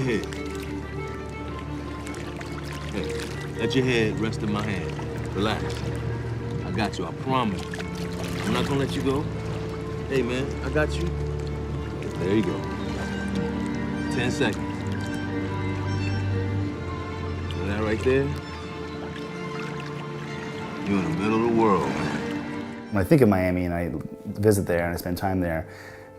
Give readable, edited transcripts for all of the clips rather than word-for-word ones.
head. Hey, let your head rest in my hand. Relax. I got you, I promise. I'm not gonna let you go. Hey, man, I got you. There you go. 10 seconds. And that right there, you're in the middle of the world, man. When I think of Miami and I visit there and I spend time there,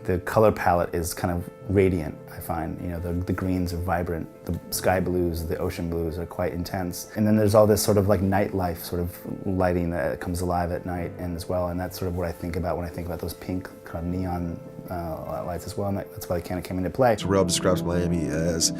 the color palette is kind of radiant, I find. You know, the greens are vibrant, the sky blues, the ocean blues are quite intense. And then there's all this sort of like nightlife sort of lighting that comes alive at night and as well, and that's sort of what I think about when I think about those pink kind of neon lights as well, and that's why they kind of came into play. Terrell describes Miami as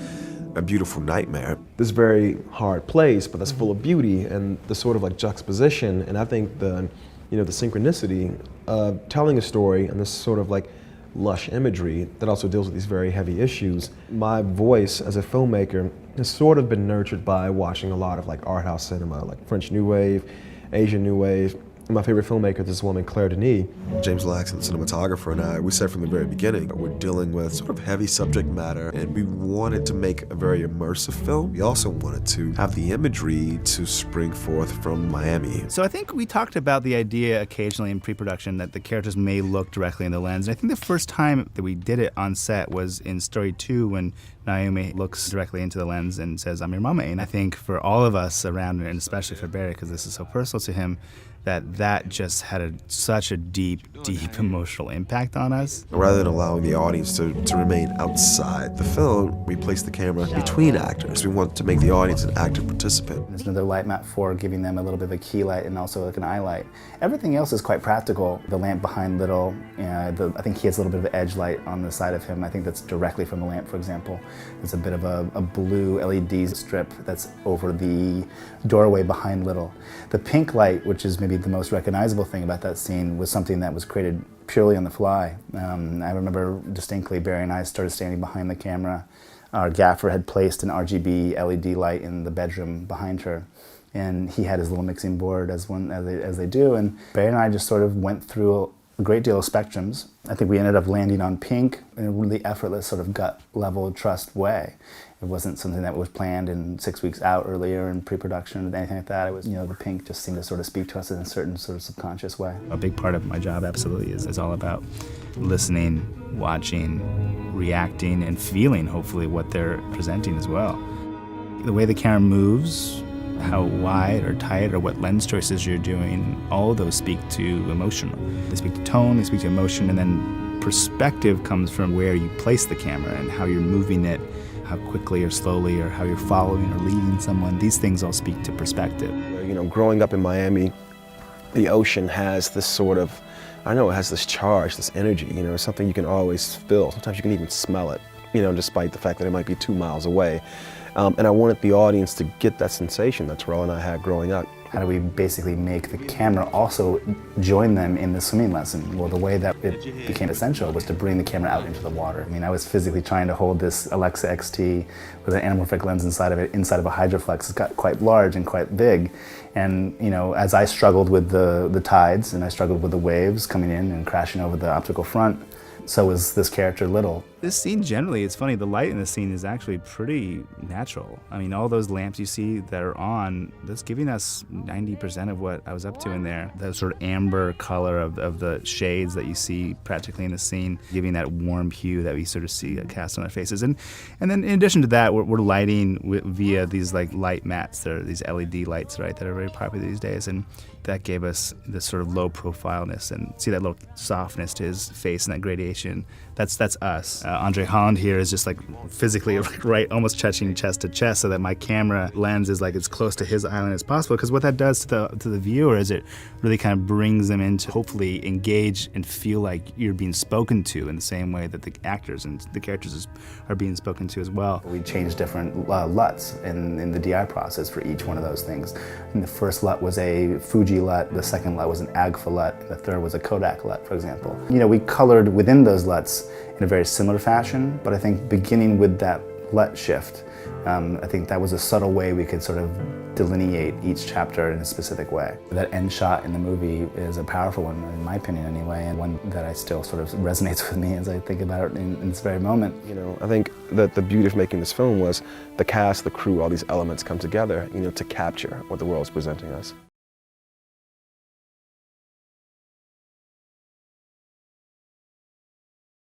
a beautiful nightmare. This very hard place, but that's full of beauty and the sort of like juxtaposition, and I think the synchronicity of telling a story and this sort of like lush imagery that also deals with these very heavy issues. My voice as a filmmaker has sort of been nurtured by watching a lot of like art house cinema, like French New Wave, Asian New Wave. And my favorite filmmaker is this woman, Claire Denis. James Laxton, the cinematographer, and I, we said from the very beginning, we're dealing with sort of heavy subject matter, and we wanted to make a very immersive film. We also wanted to have the imagery to spring forth from Miami. So I think we talked about the idea occasionally in pre-production that the characters may look directly in the lens. And I think the first time that we did it on set was in Story 2 when Naomi looks directly into the lens and says, "I'm your mama." And I think for all of us around it, and especially for Barry, because this is so personal to him, that just had such a deep emotional impact on us. Rather than allowing the audience to remain outside the film, we placed the camera between actors. We want to make the audience an active participant. There's another light map for giving them a little bit of a key light and also like an eye light. Everything else is quite practical. The lamp behind Little, I think he has a little bit of edge light on the side of him. I think that's directly from the lamp, for example. There's a bit of a blue LED strip that's over the doorway behind Little. The pink light, which is maybe the most recognizable thing about that scene, was something that was created purely on the fly. I remember distinctly Barry and I started standing behind the camera. Our gaffer had placed an RGB LED light in the bedroom behind her, and he had his little mixing board as they do, and Barry and I just sort of went through a great deal of spectrums. I think we ended up landing on pink in a really effortless sort of gut level trust way. It wasn't something that was planned in 6 weeks out earlier in pre-production or anything like that. It was, the pink just seemed to sort of speak to us in a certain sort of subconscious way. A big part of my job absolutely is all about listening, watching, reacting, and feeling hopefully what they're presenting as well. The way the camera moves, how wide or tight or what lens choices you're doing, all of those speak to emotion. They speak to tone, they speak to emotion, and then perspective comes from where you place the camera and how you're moving it, how quickly or slowly, or how you're following or leading someone. These things all speak to perspective. Growing up in Miami, the ocean has this sort of, it has this charge, this energy, it's something you can always feel. Sometimes you can even smell it, despite the fact that it might be 2 miles away. And I wanted the audience to get that sensation that Terrell and I had growing up. How do we basically make the camera also join them in the swimming lesson? Well, the way that it became essential was to bring the camera out into the water. I was physically trying to hold this Alexa XT with an anamorphic lens inside of it, inside of a Hydroflex. It got quite large and quite big. And, as I struggled with the tides and I struggled with the waves coming in and crashing over the optical front, so was this character Little. This scene generally, it's funny, the light in the scene is actually pretty natural. All those lamps you see that are on, that's giving us 90% of what I was up to in there. The sort of amber color of the shades that you see practically in the scene, giving that warm hue that we sort of see cast on our faces. And then in addition to that, we're lighting via these like light mats, these LED lights, right, that are very popular these days. And that gave us this sort of low profileness, and see that little softness to his face and that gradation. That's us. Andre Holland here is just like physically right, almost touching chest to chest, so that my camera lens is like as close to his island as possible. Because what that does to the viewer is it really kind of brings them into hopefully engage and feel like you're being spoken to in the same way that the actors and the characters are being spoken to as well. We changed different LUTs in the DI process for each one of those things. And the first LUT was a Fuji LUT, the second LUT was an Agfa LUT, and the third was a Kodak LUT, for example. We colored within those LUTs in a very similar fashion, but I think beginning with that LUT shift. I think that was a subtle way we could sort of delineate each chapter in a specific way. That end shot in the movie is a powerful one, in my opinion anyway, and one that I still sort of resonates with me as I think about it in this very moment. You know, I think that the beauty of making this film was the cast, the crew, all these elements come together, you know, to capture what the world's presenting us.